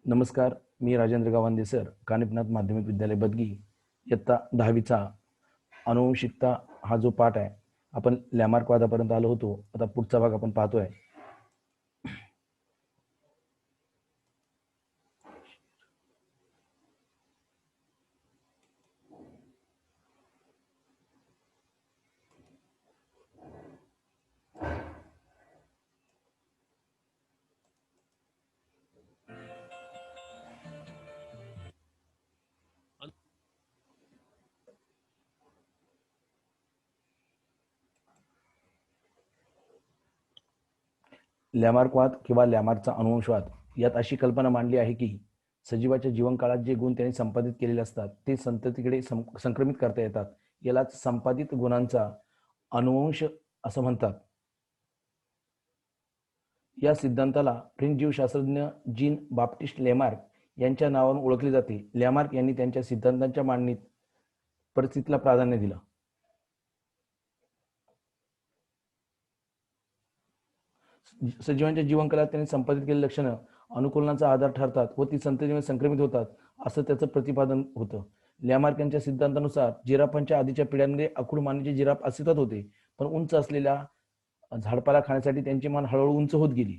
नमस्कार, मी राजेंद्र गावंदे सर, कानिपनाथ माध्यमिक विद्यालय बदगी. इयत्ता 10वीचा अनुवंशिकता हा जो पाठ आहे, आपण लॅमार्क वादापर्यंत आलो होतो. आता पुढचा भाग आपण पाहतोय. लॅमार्कवाद किंवा लॅमार्कचा अनुवंशवाद यात अशी कल्पना मांडली आहे की सजीवाच्या जीवनकाळात जे गुण त्यांनी संपादित केलेले असतात ते संततीकडे संक्रमित करता येतात. यालाच संपादित गुणांचा अनुवंश असं म्हणतात. या सिद्धांताला फ्रेंच जीवशास्त्रज्ञ जीन बाप्टिस्ट लॅमार्क यांच्या नावाने ओळखले जाते. लॅमार्क यांनी त्यांच्या सिद्धांतांच्या मांडणीत परिस्थितीला प्राधान्य दिलं. सजीवांच्या जीवनकाळात त्यांनी संपादित केलेली लक्षणं अनुकूलनाचा आधार ठरतात व ती संततीने संक्रमित होतात असं त्याचं प्रतिपादन होतं. लॅमार्क यांच्या सिद्धांतानुसार जिराफांच्या आधीच्या पिढ्यांमध्ये आखूड मानेचे जिराफ अस्तित्वात होते, पण उंच असलेल्या झाडपाला खाण्यासाठी त्यांची मान हळूहळू उंच होत गेली.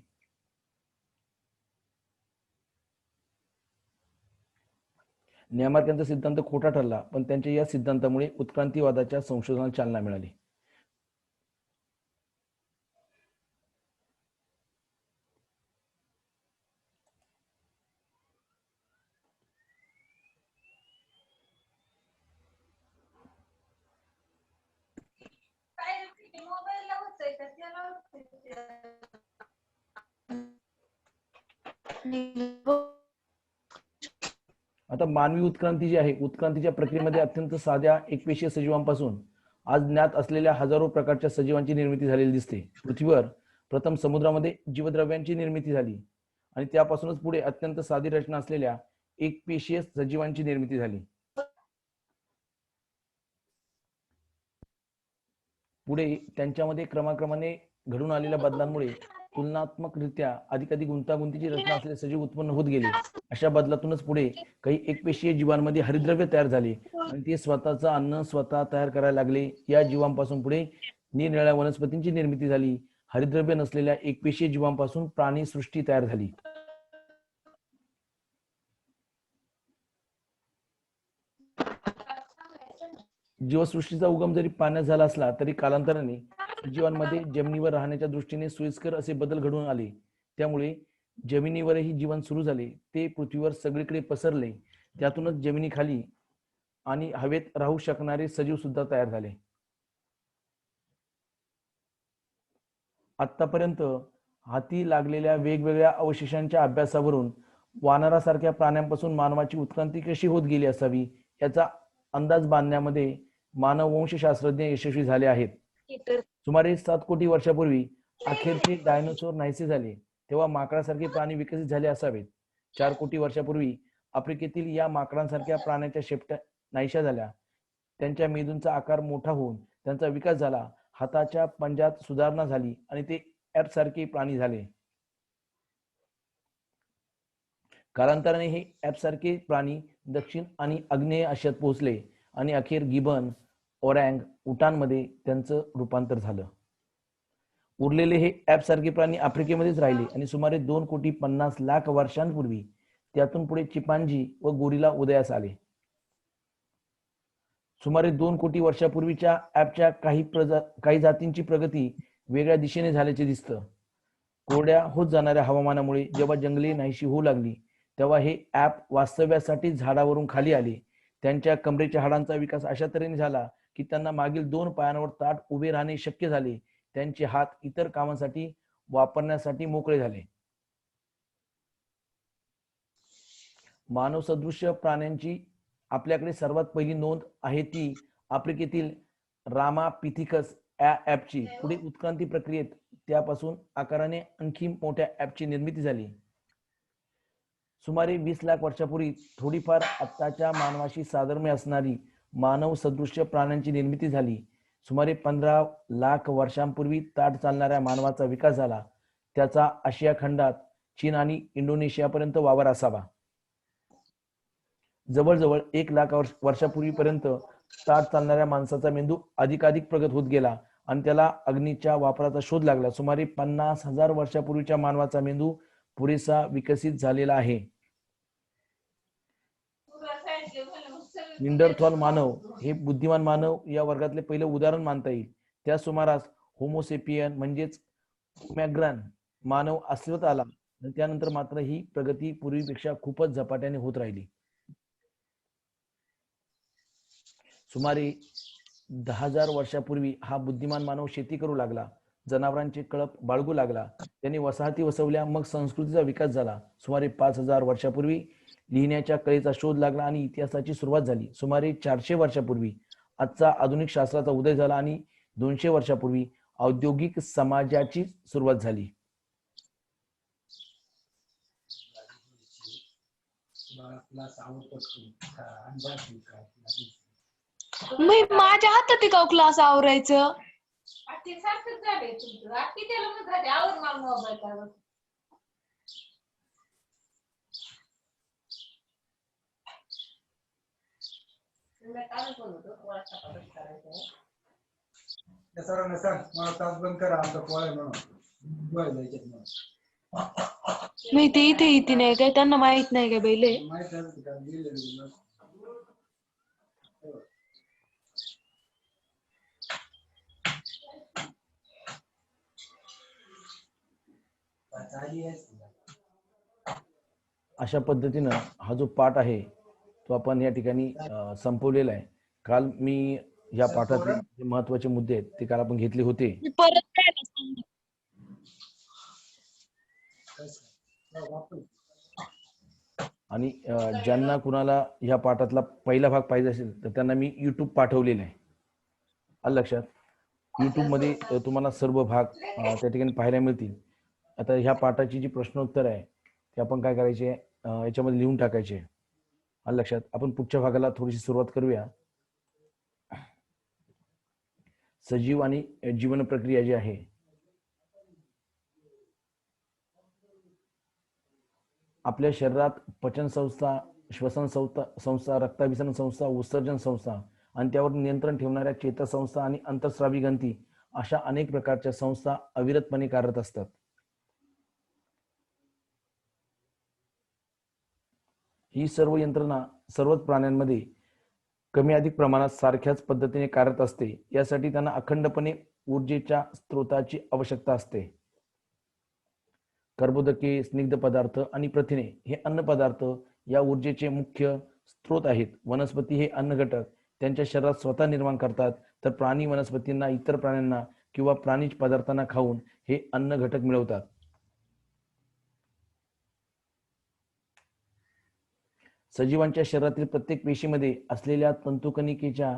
लॅमार्क यांचा सिद्धांत खोटा ठरला, पण त्यांच्या या सिद्धांतामुळे उत्क्रांतीवादाच्या संशोधनाला चालना मिळाली. आता मानवी उत्क्रांती जी आहे, उत्क्रांतीच्या प्रक्रियेमध्ये अत्यंत साध्या एकपेशीय सजीवांपासून आज ज्ञात असलेल्या हजारो प्रकारच्या सजीवांची निर्मिती झालेली दिसते. पृथ्वीवर प्रथम समुद्रामध्ये जीवद्रव्यांची निर्मिती झाली आणि त्यापासूनच पुढे अत्यंत साधी रचना असलेल्या एकपेशीय सजीवांची निर्मिती झाली. पुढे त्यांच्यामध्ये क्रमाक्रमाने घडून आलेल्या बदलांमुळे तुलनात्मकरित्या अधिकाधिक गुंतागुंतीची रचना असलेले सजीव उत्पन्न होत गेले. अशा बदलातूनच पुढे काही एकपेशीय जीवांमध्ये हरितद्रव्य तयार झाले आणि ते स्वतःचं अन्न स्वतः तयार करायला लागले. या जीवांपासून पुढे निरनिराळ्या वनस्पतींची निर्मिती झाली. हरितद्रव्य नसलेल्या एकपेशीय जीवांपासून प्राणी सृष्टी तयार झाली. जीवसृष्टीचा उगम जरी पाण्यात झाला असला तरी कालांतराने सजीवांमध्ये जमिनीवर राहण्याच्या दृष्टीने सोयीस्कर असे बदल घडून आले. त्यामुळे जमिनीवरही जीवन सुरू झाले. ते पृथ्वीवर सगळीकडे पसरले. त्यातूनच जमिनीखाली आणि हवेत राहू शकणारे सजीव सुद्धा तयार झाले. आतापर्यंत हाती लागलेल्या वेगवेगळ्या अवशेषांच्या अभ्यासावरून वानरासारख्या प्राण्यांपासून मानवाची उत्क्रांती कशी होत गेली असावी याचा अंदाज बांधण्यामध्ये मानववंशशास्त्रज्ञ यशस्वी झाले आहेत. सुमारे 7 कोटी वर्षापूर्वी अखेरचे डायनोसॉर नाहीसे झाले तेव्हा माकडासारखे प्राणी विकसित झाले असावेत. 4 कोटी वर्षापूर्वी आफ्रिकेतील या माकडांसारख्या प्राण्याच्या शेपट्या नाहीशा झाल्या. त्यांच्या मेंदूंचा आकार मोठा होऊन त्यांचा विकास झाला. हाताच्या पंजात सुधारणा झाली आणि ते ॲप सारखे प्राणी झाले. कालांतराने हे ॲप सारखे प्राणी दक्षिण आणि आग्नेय आशियात पोहोचले आणि अखेर गिबन, ओरँग उटानमध्ये त्यांचं रूपांतर झालं. उरलेले हे ॲप सारखे प्राणी आफ्रिकेमध्येच राहिले आणि सुमारे 2,50,00,000 वर्षांपूर्वी त्यातून पुढे चिंपांझी व गोरिला उदयास आले. सुमारे 2 कोटी वर्षापूर्वीच्या ॲपच्या काही जातींची प्रगती वेगळ्या दिशेने झाल्याचे दिसतं. कोरड्या होत जाणाऱ्या हवामानामुळे जेव्हा जंगले नाहीशी होऊ लागली तेव्हा हे ॲप वास्तव्यासाठी झाडावरून खाली आले. त्यांच्या कमरेच्या हाडांचा विकास अशा तऱ्हेने झाला की त्यांना मागील 2 पायांवर ताठ उभे राहणे शक्य झाले. त्यांचे हात इतर कामांसाठी वापरण्यासाठी मोकळे झाले. मानवसदृश्य प्राण्यांची आपल्याकडे सर्वात पहिली नोंद आहे ती आफ्रिकेतील रामापिथिकस या ॲपची. पुढे उत्क्रांती प्रक्रियेत त्यापासून आकाराने आणखी मोठ्या ॲपची निर्मिती झाली. सुमारे 20 लाख वर्षापूर्वी थोडीफार आत्ताच्या मानवाशी साधर्म्य असणारी मानव सदृश्य प्राण्यांची निर्मिती झाली. सुमारे 15 लाख वर्षांपूर्वी ताठ चालणाऱ्या मानवाचा विकास झाला. त्याचा आशिया खंडात चीन आणि इंडोनेशियापर्यंत वावर असावा. जवळजवळ 1 लाख वर्षापूर्वीपर्यंत ताठ चालणाऱ्या माणसाचा मेंदू अधिकाधिक प्रगत होत गेला आणि त्याला अग्नीच्या वापराचा शोध लागला. सुमारे 50,000 वर्षापूर्वीच्या मानवाचा मेंदू पुरेसा विकसित झालेला आहे. निंडरथॉल मानव हे बुद्धिमान मानव या वर्गातले पहिले उदाहरण मानता येईल. त्या सुमारास होमोसेपियन म्हणजेच ओमॅग्रॅन मानव अस्तित्वात आला. त्यानंतर मात्र ही प्रगती पूर्वीपेक्षा खूपच झपाट्याने होत राहिली. सुमारे 10,000 वर्षापूर्वी हा बुद्धिमान मानव शेती करू लागला, जनावरांचे कळप बाळगू लागला, त्यांनी वसाहती वसवल्या, मग संस्कृतीचा विकास झाला. सुमारे 5,000 वर्षापूर्वी लिहिण्याच्या कलेचा शोध लागला आणि इतिहासाची सुरुवात झाली. सुमारे 400 वर्षापूर्वी आजचा आधुनिक शास्त्राचा उदय झाला आणि 200 वर्षापूर्वी औद्योगिक समाजाची सुरुवात झाली. मी माझ्या हातात आहे का क्लास आवरायचं. सरांना सांग मला तास बंद करा आमचा पोळा म्हणून मी ते इथे येते नाही काय त्यांना माहित नाही का बैले. अशा पद्धतीनं हा जो पाठ आहे तो आपण या ठिकाणी संपवलेला आहे. काल मी या पाठातले जे महत्वाचे मुद्दे आहेत ते काल आपण घेतले होते. परत काय सांग. आणि ज्यांना कुणाला या पाठातला पहिला भाग पाहिजे असेल तर त्यांना मी YouTube पाठवलेला आहे. आलं लक्षात. YouTube मध्ये तुम्हाला सर्व भाग त्या ठिकाणी पाहायला मिळतील. आता ह्या पाठाची जी प्रश्नोत्तर आहे ते आपण काय करायचे याच्यामध्ये लिहून टाकायचे. आलं लक्षात. आपण पुढच्या भागाला थोडीशी सुरुवात करूया. सजीव आणि जीवन प्रक्रिया जी आहे आपल्या शरीरात पचन संस्था, श्वसन संस्था, रक्ताभिसरण संस्था, उत्सर्जन संस्था आणि त्यावर नियंत्रण ठेवणाऱ्या चेतासंस्था आणि अंतःस्रावी ग्रंथी अशा अनेक प्रकारच्या संस्था अविरतपणे कार्यरत असतात. ही सर्व यंत्रणा सर्वच प्राण्यांमध्ये कमी अधिक प्रमाणात सारख्याच पद्धतीने कार्यरत असते. यासाठी त्यांना अखंडपणे ऊर्जेच्या स्रोताची आवश्यकता असते. कर्बोदके, स्निग्ध पदार्थ आणि प्रथिने हे अन्न पदार्थ या ऊर्जेचे मुख्य स्रोत आहेत. वनस्पती हे अन्न घटक त्यांच्या शरीरात स्वतः निर्माण करतात, तर प्राणी वनस्पतींना, इतर प्राण्यांना किंवा प्राणीज पदार्थांना खाऊन हे अन्न घटक मिळवतात. सजीवांच्या शरीरातील प्रत्येक पेशीमध्ये असलेल्या तंतुकणिकेच्या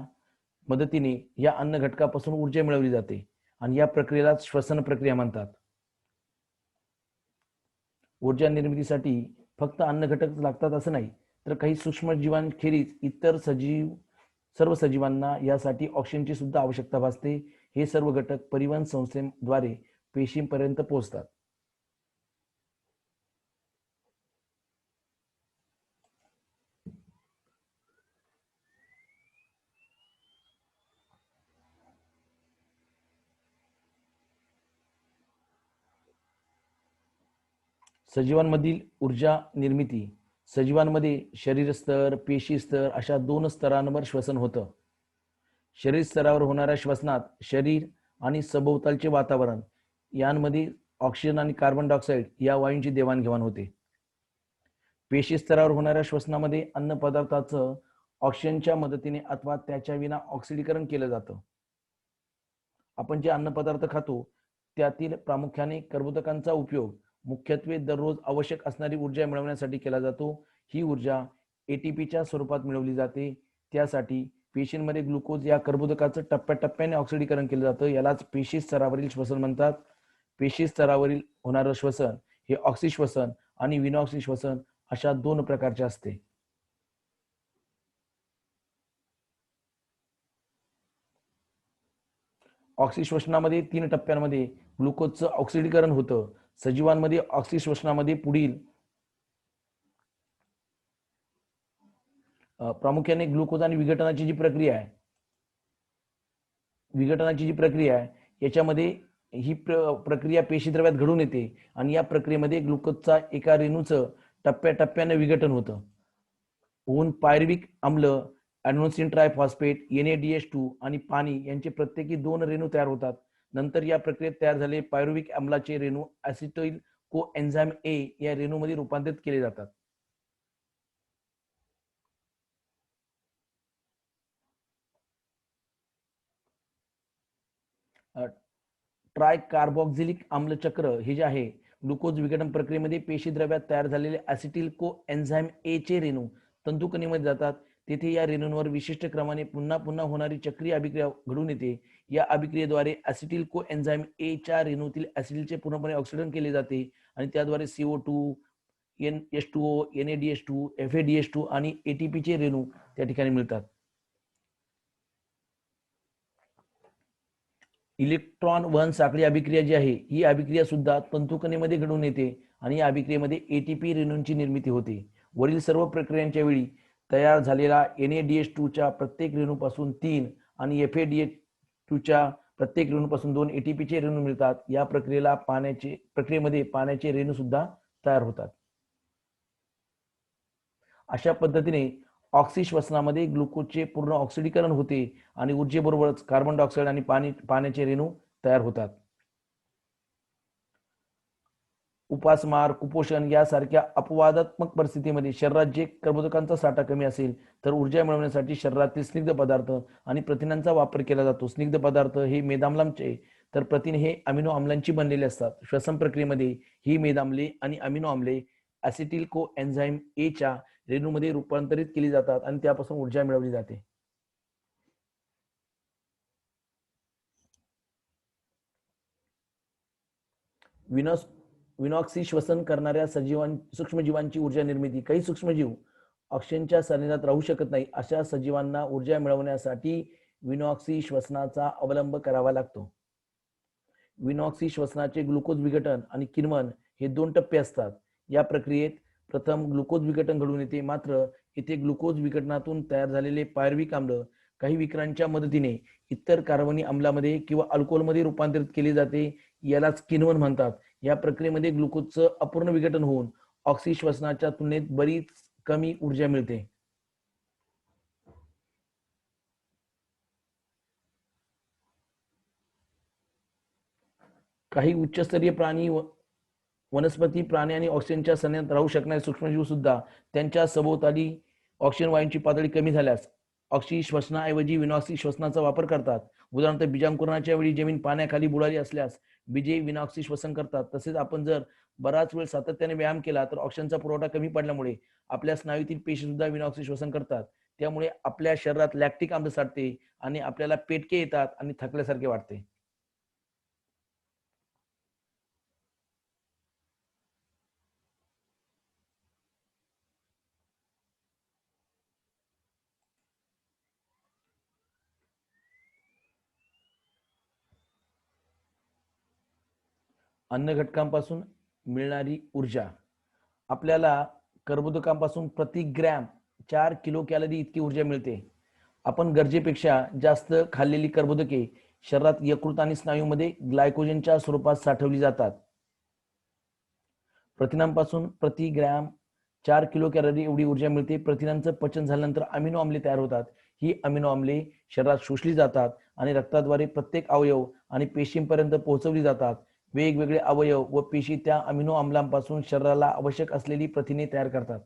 मदतीने या अन्न घटकापासून ऊर्जा मिळवली जाते आणि या प्रक्रियेला श्वसन प्रक्रिया म्हणतात. ऊर्जा निर्मितीसाठी फक्त अन्न घटक लागतात असं नाही, तर काही सूक्ष्म जीवांखेरीज इतर सर्व सजीवांना यासाठी ऑक्सिजनची सुद्धा आवश्यकता भासते. हे सर्व घटक परिवहन संस्थेद्वारे पेशींपर्यंत पोहोचतात. सजीवांमधील ऊर्जा निर्मिती. सजीवांमध्ये शरीर स्तर, पेशी स्तर अशा 2 स्तरांवर श्वसन होतं. शरीर स्तरावर होणाऱ्या श्वसनात शरीर आणि सभोवतालचे वातावरण यांमध्ये ऑक्सिजन आणि कार्बन डायऑक्साईड या वायूंची देवाणघेवाण होते. पेशी स्तरावर होणाऱ्या श्वसनामध्ये अन्न पदार्थाचं ऑक्सिजनच्या मदतीने अथवा त्याच्या विना ऑक्सिडीकरण केलं जातं. आपण जे अन्न पदार्थ खातो त्यातील प्रामुख्याने कर्बोदकांचा उपयोग मुख्यत्वे दररोज आवश्यक असणारी ऊर्जा मिळवण्यासाठी केला जातो. ही ऊर्जा एटीपीच्या स्वरूपात मिळवली जाते. त्यासाठी पेशींमध्ये ग्लुकोज या कर्बोदकाचं टप्प्याटप्प्याने ऑक्सिडीकरण केलं जातं. यालाच पेशी स्तरावरील श्वसन म्हणतात. पेशी स्तरावरील होणारं श्वसन हे ऑक्सिश्वसन आणि विनॉक्सी श्वसन अशा 2 प्रकारचे असते. ऑक्सिश्वसनामध्ये 3 टप्प्यांमध्ये ग्लुकोजचं ऑक्सिडीकरण होतं. सजीवांमध्ये ऑक्सिश्वसनामध्ये पुढील प्रामुख्याने ग्लुकोज आणि विघटनाची जी प्रक्रिया आहे याच्यामध्ये ही प्रक्रिया पेशीद्रव्यात घडून येते आणि या प्रक्रियेमध्ये ग्लुकोजचा एका रेणूचं टप्प्याटप्प्याने विघटन होऊन पायरुव्हिक आम्ल, ॲडेनोसिन ट्रायफॉस्फेट, NADH2 आणि पाणी यांचे प्रत्येकी 2 रेणू तयार होतात. नंतर या प्रक्रियेत तयार झालेले पायरुव्हिक आम्लाचे रेणू ॲसिटाइल कोएन्झाइम A या रेणूमध्ये रूपांतरित केले जातात. ट्रायकार्बॉक्झिलिक आम्ल चक्र हे जे आहे, ग्लुकोज विघटन प्रक्रियेमध्ये पेशीद्रव्यात तयार झालेले ॲसिटिल कोएन्झाइम A चे रेणू तंतुकणीमध्ये जातात. तेथे या रेणूंवर विशिष्ट क्रमाने पुन्हा पुन्हा होणारी चक्रीय अभिक्रिया घडून येते. या अभिक्रियेद्वारे ॲसिटिल कोएन्झाइम A च्या रेणूतील ॲसिटिलचे पूर्णपणे ऑक्सिडेशन केले जाते आणि त्याद्वारे CO2, H2O, NADH2, FADH2 आणि ATP चे रेणू त्या ठिकाणी मिळतात. इलेक्ट्रॉन वहन साखळी अभिक्रिया जी आहे, ही अभिक्रिया सुद्धा तंतुकणीमध्ये घडून येते आणि या अभिक्रियेमध्ये ATP रेणूंची निर्मिती होते. वरील सर्व प्रक्रियांच्या वेळी तयार झालेला NADH2 च्या प्रत्येक रेणूपासून 3 आणि FADH2 च्या प्रत्येक रेणूपासून 2 ATP चे रेणू मिळतात. या प्रक्रियेमध्ये पाण्याचे रेणू सुद्धा तयार होतात. अशा पद्धतीने ऑक्सिश्वसनामध्ये ग्लुकोजचे पूर्ण ऑक्सिडीकरण होते आणि ऊर्जेबरोबरच कार्बन डायऑक्साईड आणि पाण्याचे रेणू तयार होतात. उपासमार, कुपोषण यासारख्या अपवादात्मक परिस्थितीमध्ये शरीरात जे कर्बोदकांचा साठा कमी असेल तर ऊर्जा मिळवण्यासाठी शरीरातील स्निग्ध पदार्थ आणि प्रथिनांचा वापर केला जातो. स्निग्ध पदार्थ हे मेदाम्लांचे तर प्रथिने हे अमिनो आम्लांची बनलेले असतात. श्वसन प्रक्रियेमध्ये ही मेदाम्ले आणि अमिनो आम्ले ॲसिटिल कोएन्झाइम A च्या रेणूमध्ये रूपांतरित केली जातात आणि त्यापासून ऊर्जा मिळवली जाते. विनॉक्सी श्वसन करणाऱ्या सूक्ष्मजीवांची ऊर्जा निर्मिती. काही सूक्ष्मजीव ऑक्सिजनच्या सानिध्यात राहू शकत नाही. अशा सजीवांना ऊर्जा मिळवण्यासाठी विनॉक्सी श्वसनाचा अवलंब करावा लागतो. विनॉक्सी श्वसनाचे ग्लुकोज विघटन आणि किण्वन हे 2 टप्पे असतात. या प्रक्रियेत प्रथम ग्लुकोज विघटन घडून येते. मात्र येथे ग्लुकोज विघटनातून तयार झालेले पायरुव्हिक आम्ल काही विक्रांच्या मदतीने इतर कार्बनी आम्लामध्ये किंवा अल्कोहोलमध्ये रूपांतरित केले जाते. यालाच किण्वन म्हणतात. या प्रक्रियेमध्ये ग्लुकोजचं अपूर्ण विघटन होऊन ऑक्सिश्वसनाच्या तुलनेत बरीच कमी ऊर्जा मिळते. काही उच्चस्तरीय प्राणी, वनस्पती, प्राणी आणि ऑक्सिजनच्या सानिध्यात राहू शकणारे सूक्ष्मजीव सुद्धा त्यांच्या सभोवताली ऑक्सिजन वायूंची पातळी कमी झाल्यास ऑक्सिश्वसनाऐवजी विनॉक्सी श्वसनाचा वापर करतात. उदाहरणार्थ बीजांकुरणाच्या वेळी जमीन पाण्याखाली बुडाली असल्यास बीजे विनॉक्सी श्वसन करतात. तसेच आपण जर बराच वेळ सातत्याने व्यायाम केला तर ऑक्सिजनचा पुरवठा कमी पडल्यामुळे आपल्या स्नायूतील पेशी सुद्धा विनॉक्सी श्वसन करतात. त्यामुळे आपल्या शरीरात लॅक्टिक आम्ल साठते आणि आपल्याला पेटके येतात आणि थकल्यासारखे वाटते. अन्न घटकांपासून मिळणारी ऊर्जा. आपल्याला कर्बोदकांपासून प्रति ग्रॅम 4 किलो कॅलरी इतकी ऊर्जा मिळते. आपण गरजेपेक्षा जास्त खाल्लेली कर्बोदके शरीरात यकृत आणि स्नायूमध्ये ग्लायकोजनच्या स्वरूपात साठवली जातात. प्रथिनांपासून प्रति ग्रॅम 4 किलो कॅलरी एवढी ऊर्जा मिळते. प्रथिनांचं पचन झाल्यानंतर अमिनो आम्ले तयार होतात. ही अमिनो आम्ले शरीरात शोषली जातात आणि रक्ताद्वारे प्रत्येक अवयव आणि पेशींपर्यंत पोहोचवली जातात. वेगवेगळे अवयव व पेशी त्या अमिनो आम्लांपासून शरीराला आवश्यक असलेली प्रथिने तयार करतात.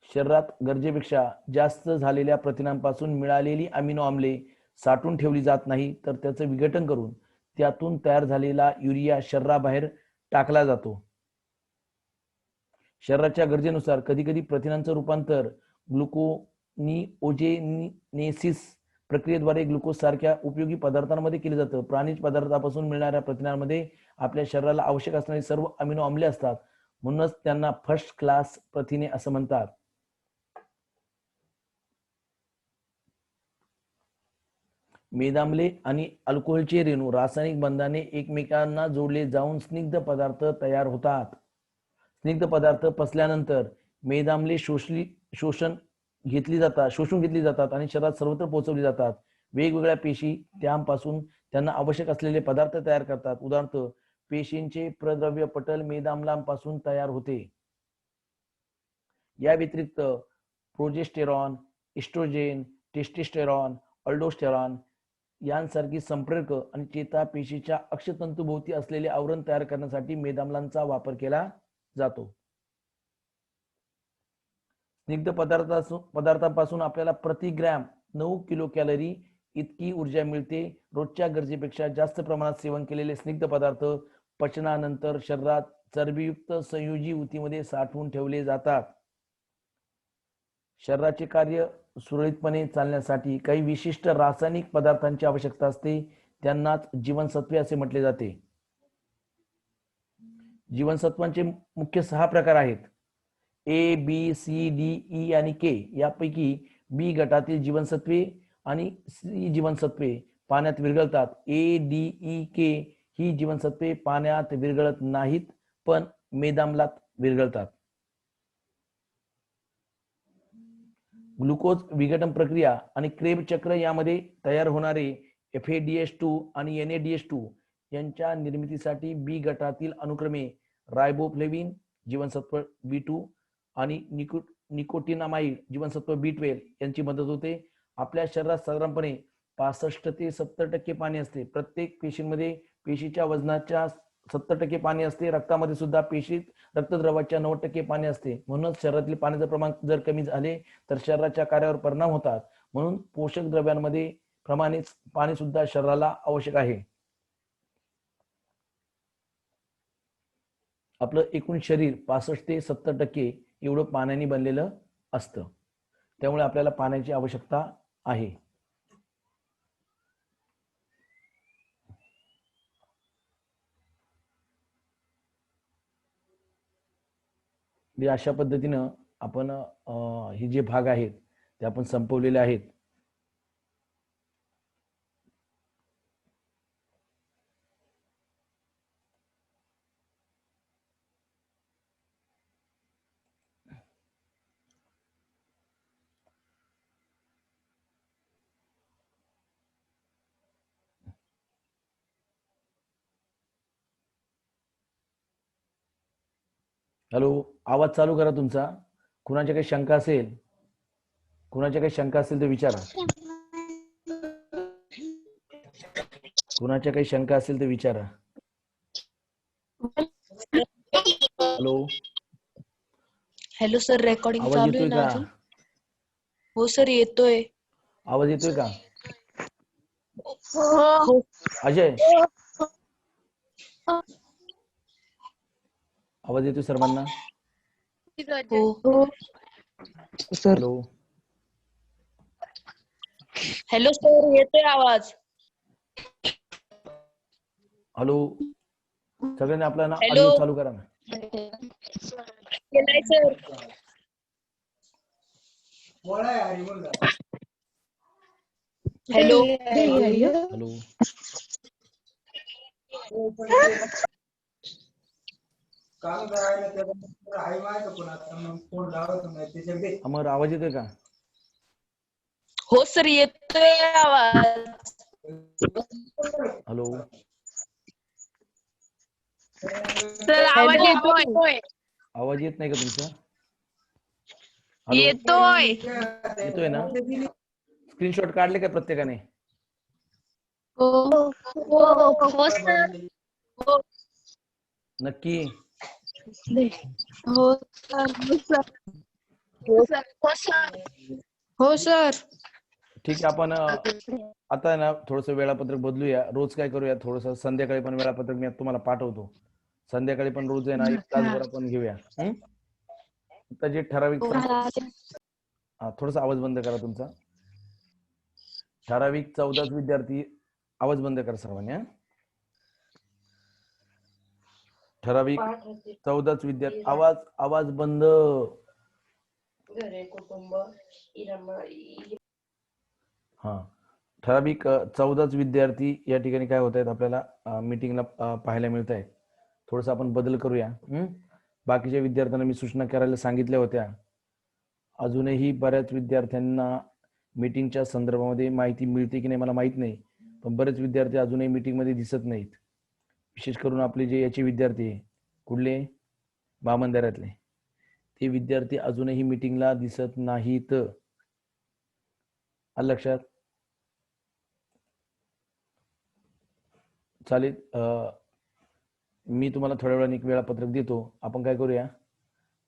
शरीरात गरजेपेक्षा जास्त झालेल्या प्रथिनांपासून मिळालेली अमिनो आम्ले साठवून ठेवली जात नाही तर त्याचं विघटन करून त्यातून तयार झालेला युरिया शरीराबाहेर टाकला जातो. शरीराच्या गरजेनुसार कधीकधी प्रथिनांचं रूपांतर ग्लुकोनिओजेनेसिस प्रक्रियेद्वारे ग्लुकोज सारख्या उपयोगी पदार्थांमध्ये केले जातं. प्राणीज पदार्थापासून मिळणाऱ्या प्रथिनांमध्ये आपल्या शरीराला आवश्यक असणारी सर्व अमिनो आम्ले असतात. म्हणूनच त्यांना फर्स्ट क्लास प्रथिने असं म्हणतात. मेदाम्ले आणि अल्कोहोलचे रेणू रासायनिक बंधाने एकमेकांना जोडले जाऊन स्निग्ध पदार्थ तयार होतात. स्निग्ध पदार्थ पचल्यानंतर मेदाम्ले शोषून घेतली जातात आणि शरीरात सर्वत्र पोहोचवली जातात. वेगवेगळ्या पेशी त्यांपासून त्यांना आवश्यक असलेले पदार्थ तयार करतात. उदाहरणार्थ, पेशींचे प्रद्रव्य पटल मेदाम्लापासून तयार होते. या व्यतिरिक्त प्रोजेस्टेरॉन, इस्ट्रोजेन, टेस्टोस्टेरॉन, अल्डोस्टेरॉन यांसारखी संप्रेरक आणि चेतापेशीच्या अक्षतंतूभोवती असलेले आवरण तयार करण्यासाठी मेदाम्लांचा वापर केला जातो. स्निग्ध पदार्थापासून आपल्याला प्रति ग्रॅम 9 किलो कॅलरी इतकी ऊर्जा मिळते. रोजच्या गरजेपेक्षा जास्त प्रमाणात सेवन केलेले स्निग्ध पदार्थ पचनानंतर शरीरात चरबीयुक्त संयोजी ऊतीमध्ये साठवून ठेवले जातात. शरीराचे कार्य सुरळीतपणे चालण्यासाठी काही विशिष्ट रासायनिक पदार्थांची आवश्यकता असते. त्यांनाच जीवनसत्वे असे म्हटले जाते. जीवनसत्वांचे मुख्य 6 प्रकार आहेत. ए, बी, सी, डी, ई आणि के. यापैकी बी गटातील जीवनसत्वे आणि सी जीवनसत्वे पाण्यात विरघळतात. ए, डी, ई, के ही जीवनसत्वे पाण्यात विरघळत नाहीत, पण मेदाम्लात विरघळतात. ग्लुकोज विघटन प्रक्रिया आणि क्रेब चक्र यामध्ये तयार होणारे FADH2 आणि NADH2 यांच्या निर्मितीसाठी बी गटातील अनुक्रमे रायबोफ्लेविन जीवनसत्व B2 आणि निकोटिनामाइड जीवनसत्व B12 यांची मदत होते. आपल्या शरीरात साधारणपणे 65 ते 70% पाणी असते. प्रत्येक पेशीमध्ये पेशीच्या वजनाच्या 70% पाणी असते. रक्तामध्ये सुद्धा पेशीत रक्तद्रवाच्या 90% पाणी असते. म्हणूनच शरीरातील पाण्याचे प्रमाण जर कमी झाले तर शरीराच्या कार्यावर परिणाम होतात. म्हणून पोषक द्रव्यांमध्ये प्रमाणेच पाणी सुद्धा शरीराला आवश्यक आहे. आपलं एकूण शरीर 65 ते 70% एवढं पाण्याने बनलेलं असतं. त्यामुळे आपल्याला पाण्याची आवश्यकता आहे. अशा पद्धतीनं आपण हे जे भाग आहेत ते आपण संपवलेले आहेत. हॅलो, आवाज चालू करा तुमचा. कुणाच्या काही शंका असेल तर विचारा. कुणाच्या काही शंका असेल तर विचारा. हॅलो सर, रेकॉर्डिंग आवाज चालू आहे येतोय ना का? अजून? हो सर, येतोय. आवाज येतोय का? हो. अजय, आवाज येतोय सर्वांना? हो. हॅलो, हॅलो सर, येतोय आवाज. हॅलो, सगळ्यांनी आपला ना हॅलो. ऑडिओ चालू करा ना. केलाय सर. हॅलो. हॅलो, अमर, आवाज येतोय का? हो सर, येतोय आवाज. हॅलो, सर, आवाज येतोय. आवाज येत नाही का तुमचा? येतोय. येतोय ना? स्क्रीनशॉट काढले का प्रत्येकाने? हो सर. नक्की? हो सर. हो सर. ठीक आहे. आपण आता ना थोडस वेळापत्रक बदलूया. रोज काय करूया, थोडस संध्याकाळी पण वेळापत्रक मी तुम्हाला पाठवतो. संध्याकाळी पण रोज आहे ना 1 तासभर आपण घेऊया. आता जे ठराविक थोडासा आवाज बंद करा तुमचा. ठराविक 14 विद्यार्थी, आवाज बंद करा सर्वांनी. ठराविक 14 विद्यार्थी, आवाज बंद. हा, ठराविक 14च विद्यार्थी या ठिकाणी काय होत आहेत आपल्याला मीटिंगला पाहायला मिळत आहेत. थोडस आपण बदल करूया. बाकीच्या विद्यार्थ्यांना मी सूचना करायला सांगितल्या होत्या. अजूनही बऱ्याच विद्यार्थ्यांना मीटिंगच्या संदर्भामध्ये माहिती मिळते की नाही मला माहित नाही, पण बरेच विद्यार्थी अजूनही मीटिंग मध्ये दिसत नाहीत. विशेष करून आपले जे याचे विद्यार्थी आहे, कुठले बामंदाऱ्यातले, ते विद्यार्थी अजूनही मीटिंगला दिसत नाहीत. आलं लक्षात? चालेल. मी तुम्हाला थोड्या वेळाने एक वेळापत्रक देतो. आपण काय करूया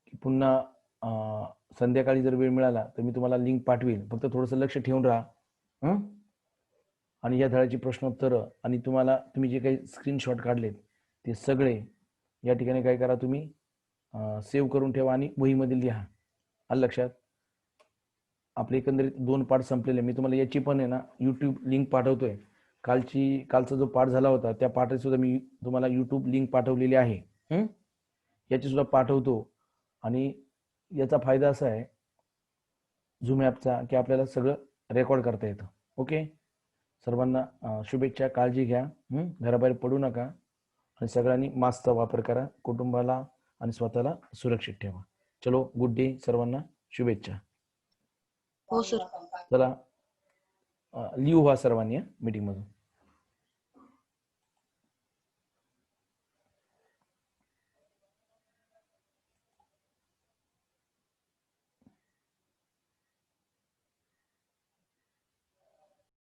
की पुन्हा संध्याकाळी जर वेळ मिळाला तर मी तुम्हाला लिंक पाठवेल. फक्त थोडंसं लक्ष ठेवून राहा. आणि या धड्याची प्रश्नोत्तरं आणि तुम्ही जे काही स्क्रीनशॉट काढलेत ते सगळे या ठिकाणी काय करा, तुम्ही सेव्ह करून ठेवा आणि वहीमध्ये लिहा. आलं लक्षात? आपले एकंदरीत 2 पाठ संपलेले. मी तुम्हाला याची पण आहे ना YouTube लिंक पाठवतोय. कालचा जो पाठ झाला होता त्या पाठाची सुद्धा मी तुम्हाला YouTube लिंक पाठवलेली आहे. याची सुद्धा पाठवतो. आणि याचा फायदा असा आहे झूम ॲपचा की आपल्याला सगळं रेकॉर्ड करता येतं. ओके, सर्वांना शुभेच्छा. काळजी घ्या. घराबाहेर पडू नका आणि सगळ्यांनी मास्कचा वापर करा. कुटुंबाला आणि स्वतःला सुरक्षित ठेवा. चलो, गुड डे सर्वांना. शुभेच्छा. हो सर. चला, लिहू व्हा सर्वांनी मीटिंग मधून.